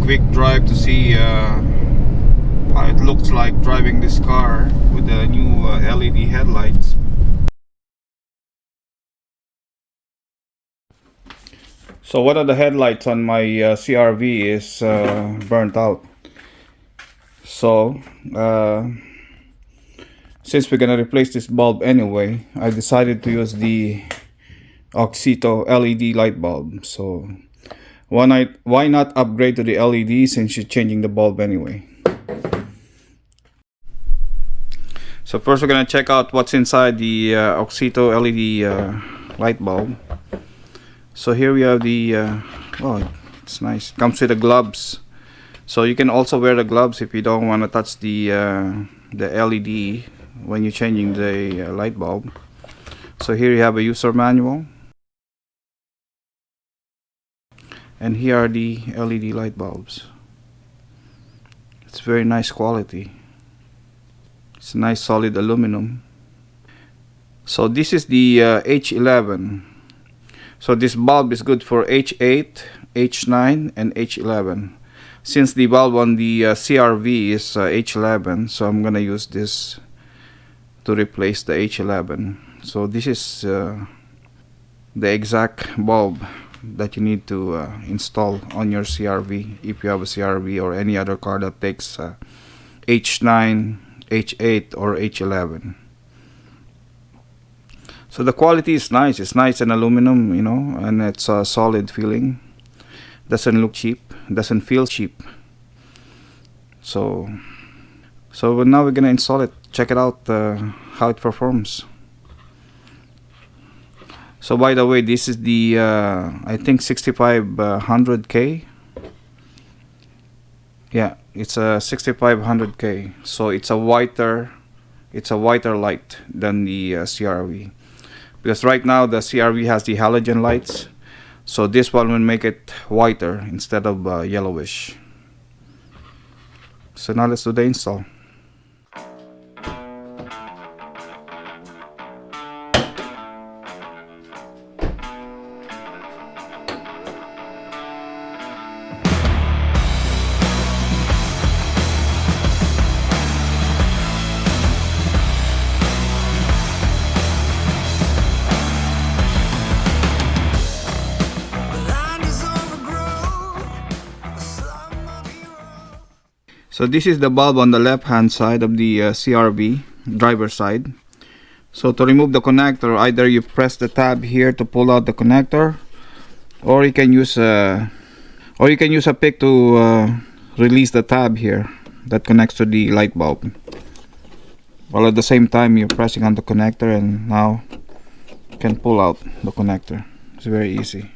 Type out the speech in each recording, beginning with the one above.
quick drive to see how it looks like driving this car with the new LED headlights. So one of the headlights on my CRV is burnt out. So since we're gonna replace this bulb anyway, I decided to use the Auxito LED light bulb. So why not upgrade to the LED since you're changing the bulb anyway? So first we're gonna check out what's inside the Auxito LED light bulb. So here we have the oh, it's nice. Comes with the gloves, so you can also wear the gloves if you don't want to touch the LED when you're changing the light bulb. So here you have a user manual, and here are the LED light bulbs. It's very nice quality. It's nice solid aluminum. So this is the H11. So this bulb is good for H8, H9 and H11. Since the bulb on the CRV is H11, so I'm gonna use this to replace the H11. So this is the exact bulb that you need to install on your CRV if you have a CRV or any other car that takes H9, H8 or H11. So the quality is nice. It's nice in aluminum, you know, and it's a solid feeling. Doesn't look cheap. Doesn't feel cheap. So now we're gonna install it. Check it out how it performs. So by the way, this is the I think 6500K. Yeah, it's a 6500K. So it's a whiter light than the CRV. Because right now the CRV has the halogen lights, so this one will make it whiter instead of yellowish. So now let's do the install. So this is the bulb on the left hand side of the CRV, driver side. So to remove the connector, either you press the tab here to pull out the connector, or you can use a pick to release the tab here that connects to the light bulb. While at the same time you're pressing on the connector, and now you can pull out the connector. It's very easy.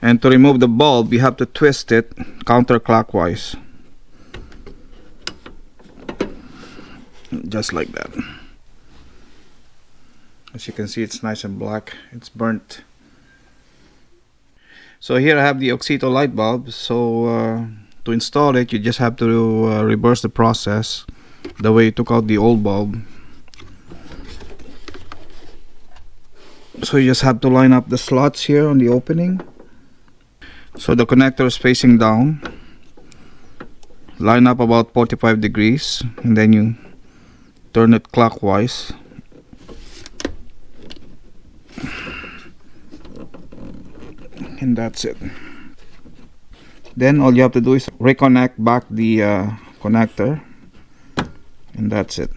And to remove the bulb, you have to twist it counterclockwise. Just like that. As you can see, it's nice and black. It's burnt. So here I have the Auxito light bulb. So to install it, you just have to reverse the process the way you took out the old bulb. So you just have to line up the slots here on the opening. So the connector is facing down. Line up about 45 degrees, and then you turn it clockwise. And that's it. Then all you have to do is reconnect back the connector, and that's it.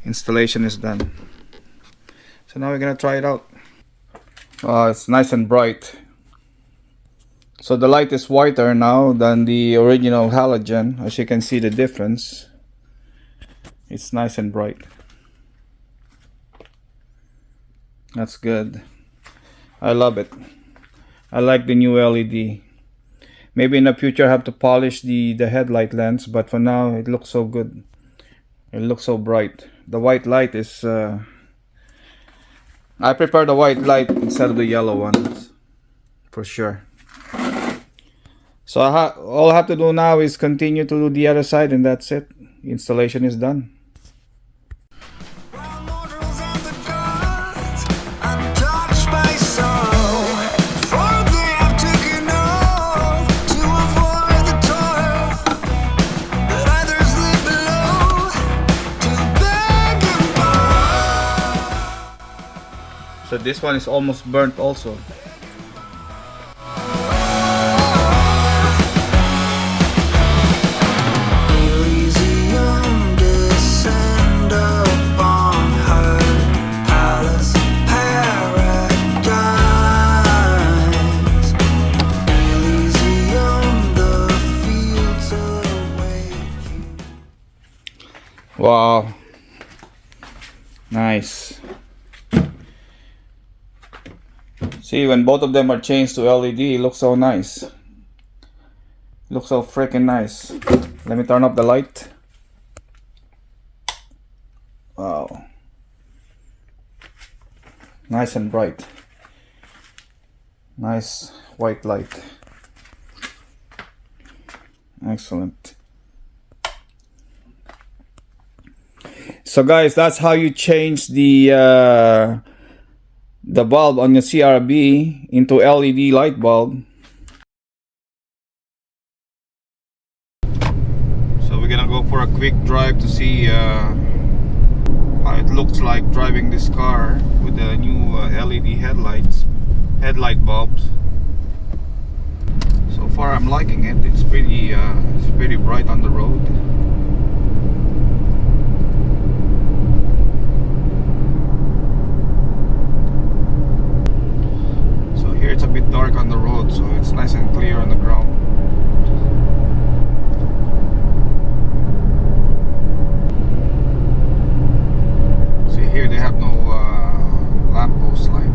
Installation is done. So now we're gonna try it out. It's nice and bright. So the light is whiter now than the original halogen. As you can see the difference. It's nice and bright. That's good. I love it. I like the new LED. Maybe in the future I have to polish the headlight lens, but for now it looks so good. It looks so bright. The white light is I prefer the white light instead of the yellow ones, for sure. So all I have to do now is continue to do the other side, and that's it. Installation is done. Touched by sorrow, for they have taken off to avoid this one is almost burnt also. Wow, nice. See, when both of them are changed to LED, it looks so nice. Looks so freaking nice. Let me turn up the light. Wow, nice and bright. Nice white light. Excellent. So guys, that's how you change the bulb on your CRV into LED light bulb. So we're gonna go for a quick drive to see how it looks like driving this car with the new LED headlight bulbs. So far I'm liking it. It's pretty bright on the road. Here it's a bit dark on the road, so it's nice and clear on the ground. See, here they have no lamppost light.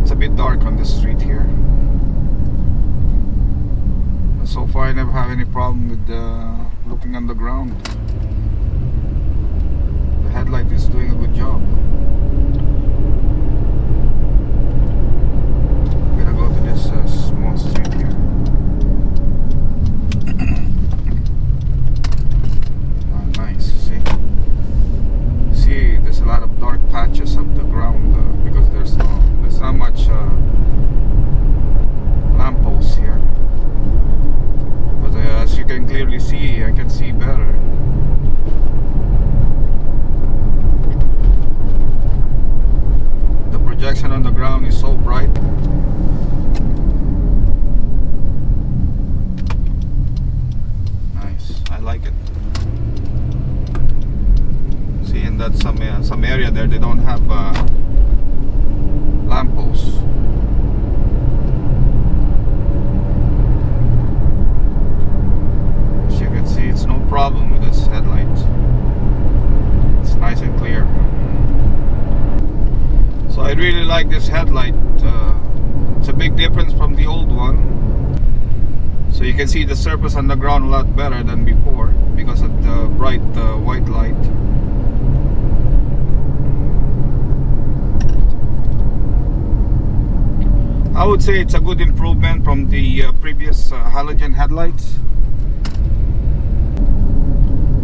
It's a bit dark on the street here. But so far I never have any problem with looking on the ground. The headlight is doing a good job. Small street here. Nice. See, there's a lot of dark patches of the ground because there's not much lampposts here. But as you can clearly see, I can see better. The projection on the ground is so bright. That some area there they don't have lampposts. As you can see, it's no problem with this headlight. It's nice and clear. So I really like this headlight. It's a big difference from the old one. So you can see the surface on the ground a lot better than before because of the bright white light. I would say it's a good improvement from the previous halogen headlights.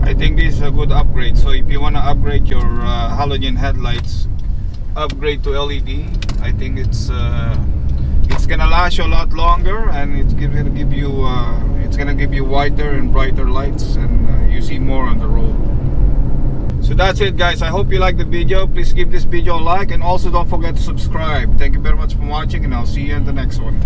I think this is a good upgrade. So if you want to upgrade your halogen headlights, upgrade to LED. I think it's gonna last you a lot longer, and it's gonna give you whiter and brighter lights, and you see more on the road. So that's it, guys. I hope you like the video. Please give this video a like, and also don't forget to subscribe. Thank you very much for watching, and I'll see you in the next one.